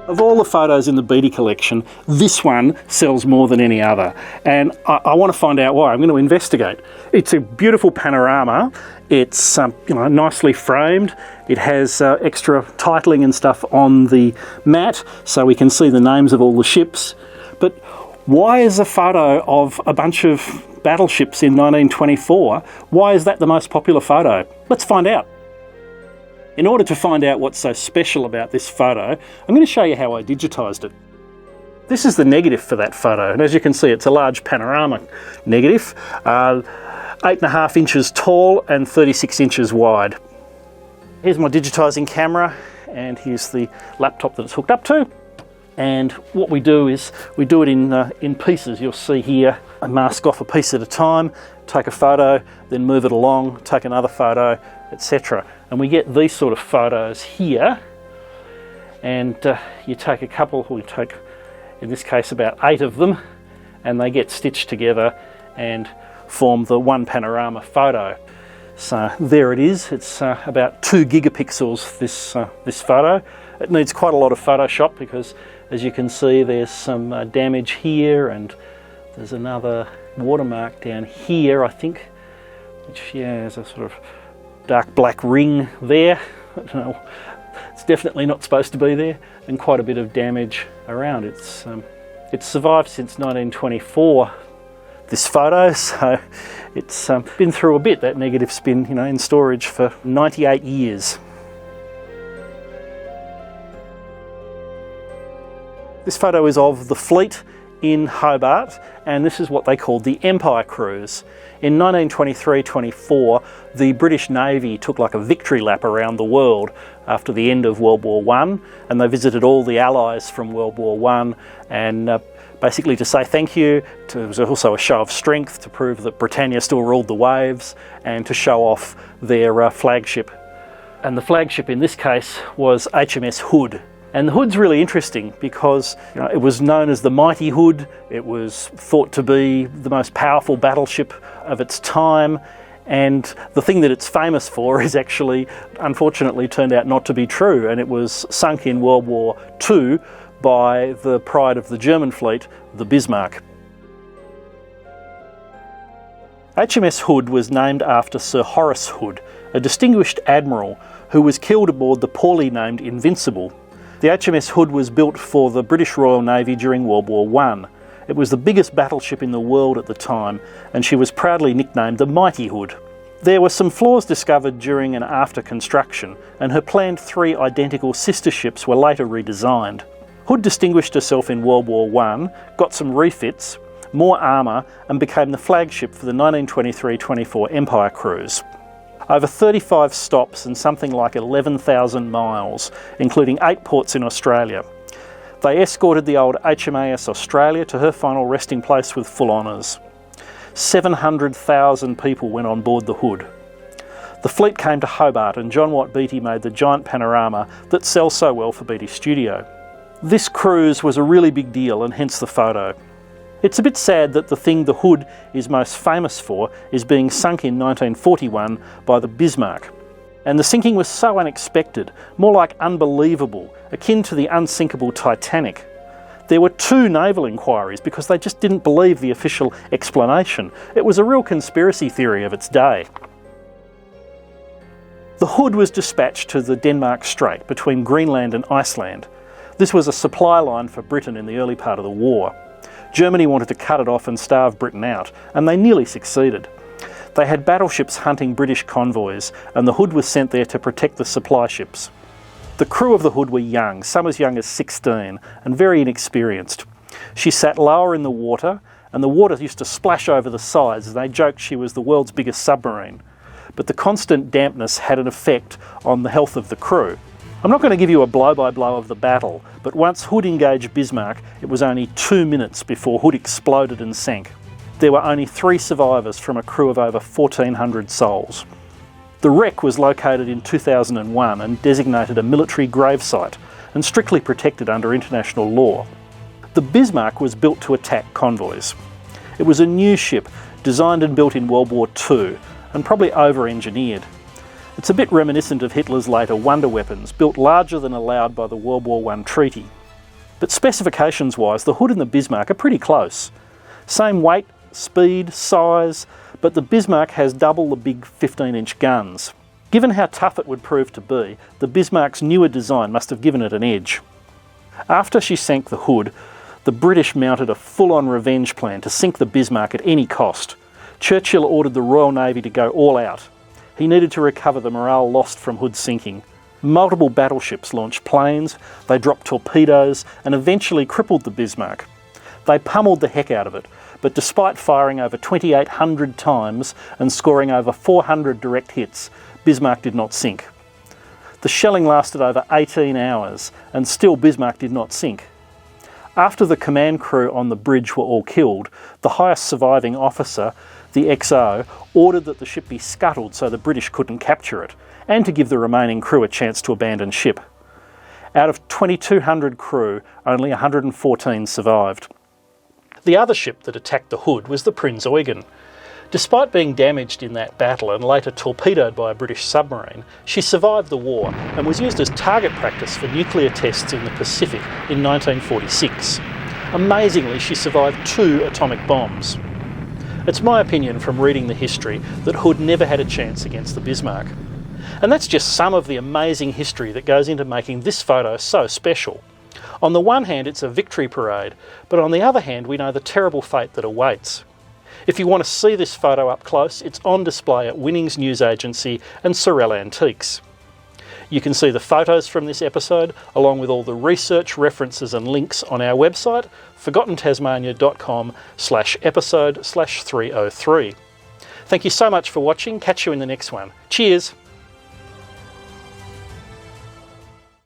Of all the photos in the Beatty collection, this one sells more than any other, and I want to find out why. I'm going to investigate. It's a beautiful panorama. It's nicely framed. It has extra titling and stuff on the mat, so we can see the names of all the ships. But why is a photo of a bunch of battleships in 1924, why is that the most popular photo? Let's find out. In order to find out what's so special about this photo, I'm going to show you how I digitised it. This is the negative for that photo, and as you can see, it's a large panorama negative, 8.5 inches tall and 36 inches wide. Here's my digitising camera, and here's the laptop that it's hooked up to. And what we do is we do it in pieces. You'll see here I mask off a piece at a time, take a photo, then move it along, take another photo, etc. And we get these sort of photos here, and you take a couple, we take in this case about 8 of them, and they get stitched together and form the one panorama photo. So there it is. It's about 2 gigapixels, this photo. It needs quite a lot of Photoshop because, as you can see, there's some damage here, and there's another watermark down here, I think, which, yeah, is a sort of dark black ring there. I don't know, it's definitely not supposed to be there, and quite a bit of damage around. It's survived since 1924, this photo, so it's been through a bit. That negative's been, in storage for 98 years. This photo is of the fleet in Hobart, and this is what they called the Empire Cruise. In 1923-24, the British Navy took like a victory lap around the world after the end of World War I, and they visited all the allies from World War I, and basically to say thank you. It was also a show of strength to prove that Britannia still ruled the waves, and to show off their flagship. And the flagship in this case was HMS Hood. And the Hood's really interesting because it was known as the Mighty Hood. It was thought to be the most powerful battleship of its time, and the thing that it's famous for is actually, unfortunately, turned out not to be true, and it was sunk in World War II by the pride of the German fleet, the Bismarck. HMS Hood was named after Sir Horace Hood, a distinguished admiral who was killed aboard the poorly named Invincible. The HMS Hood was built for the British Royal Navy during World War I. It was the biggest battleship in the world at the time, and she was proudly nicknamed the Mighty Hood. There were some flaws discovered during and after construction, and her planned 3 identical sister ships were later redesigned. Hood distinguished herself in World War I, got some refits, more armour, and became the flagship for the 1923-24 Empire Cruise. Over 35 stops and something like 11,000 miles, including 8 ports in Australia. They escorted the old HMAS Australia to her final resting place with full honours. 700,000 people went on board the Hood. The fleet came to Hobart, and John Watt Beatty made the giant panorama that sells so well for Beatty Studio. This cruise was a really big deal, and hence the photo. It's a bit sad that the thing the Hood is most famous for is being sunk in 1941 by the Bismarck. And the sinking was so unexpected, more like unbelievable, akin to the unsinkable Titanic. There were 2 naval inquiries because they just didn't believe the official explanation. It was a real conspiracy theory of its day. The Hood was dispatched to the Denmark Strait between Greenland and Iceland. This was a supply line for Britain in the early part of the war. Germany wanted to cut it off and starve Britain out, and they nearly succeeded. They had battleships hunting British convoys, and the Hood was sent there to protect the supply ships. The crew of the Hood were young, some as young as 16, and very inexperienced. She sat lower in the water, and the water used to splash over the sides, and they joked she was the world's biggest submarine. But the constant dampness had an effect on the health of the crew. I'm not going to give you a blow-by-blow of the battle, but once Hood engaged Bismarck, it was only 2 minutes before Hood exploded and sank. There were only 3 survivors from a crew of over 1,400 souls. The wreck was located in 2001 and designated a military gravesite and strictly protected under international law. The Bismarck was built to attack convoys. It was a new ship designed and built in World War II and probably over-engineered. It's a bit reminiscent of Hitler's later wonder weapons, built larger than allowed by the World War I treaty. But specifications wise, the Hood and the Bismarck are pretty close. Same weight, speed, size, but the Bismarck has double the big 15-inch guns. Given how tough it would prove to be, the Bismarck's newer design must have given it an edge. After she sank the Hood, the British mounted a full-on revenge plan to sink the Bismarck at any cost. Churchill ordered the Royal Navy to go all out. He needed to recover the morale lost from Hood's sinking. Multiple battleships launched planes, they dropped torpedoes, and eventually crippled the Bismarck. They pummeled the heck out of it, but despite firing over 2,800 times and scoring over 400 direct hits, Bismarck did not sink. The shelling lasted over 18 hours, and still Bismarck did not sink. After the command crew on the bridge were all killed, the highest surviving officer, the XO, ordered that the ship be scuttled so the British couldn't capture it, and to give the remaining crew a chance to abandon ship. Out of 2,200 crew, only 114 survived. The other ship that attacked the Hood was the Prinz Eugen. Despite being damaged in that battle and later torpedoed by a British submarine, she survived the war and was used as target practice for nuclear tests in the Pacific in 1946. Amazingly, she survived 2 atomic bombs. It's my opinion from reading the history that Hood never had a chance against the Bismarck. And that's just some of the amazing history that goes into making this photo so special. On the one hand, it's a victory parade, but on the other hand, we know the terrible fate that awaits. If you want to see this photo up close, it's on display at Winnings News Agency and Sorel Antiques. You can see the photos from this episode, along with all the research, references and links on our website, forgottentasmania.com/episode/303. Thank you so much for watching. Catch you in the next one. Cheers!